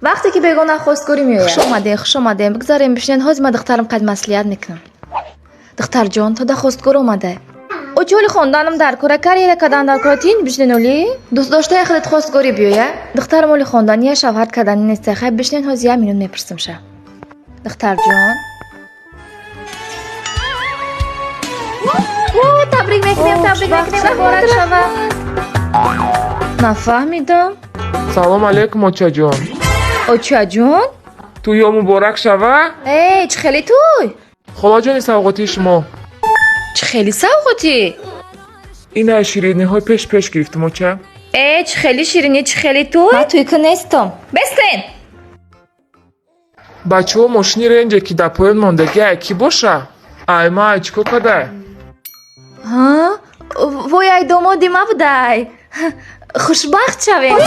وقتی که بگونه خواستگاری میوید. خوش اومده. بگذاریم بشینین هاز ما دخترم قد مسئولیت میکنم. دختر جان تا ده خواستگار اومده. او چولی خواندنم در کوره کاری کدان در کوره تین بشینین اولی. دوست داشته خودت خواستگاری بیویه. دخترم اولی خواندنیه شوهر کدانی نیست. خیلی بشینین هاز یه مینون میپرسم شه. دختر جان. تبریک میکنیم مبارک شود. نفهمیدم. سلام علیکم اوچا جان. اوچا جان؟ تو یا مبارک شوه؟ ای چه خیلی توی؟ خاله جان سوغاتی شما. چه خیلی سوغاتی؟ این شیرینی های پیش گرفتم اوچا. ای چه خیلی شیرینی چه خیلی توی؟ من توی که نیستم. بستین. بچه ها ماشینی رنجه که در پایان ماندگی کی باشه؟ ای ما چیکو کده؟ ها؟ وای ای دامادی ما بودای. خوشبخت شویم.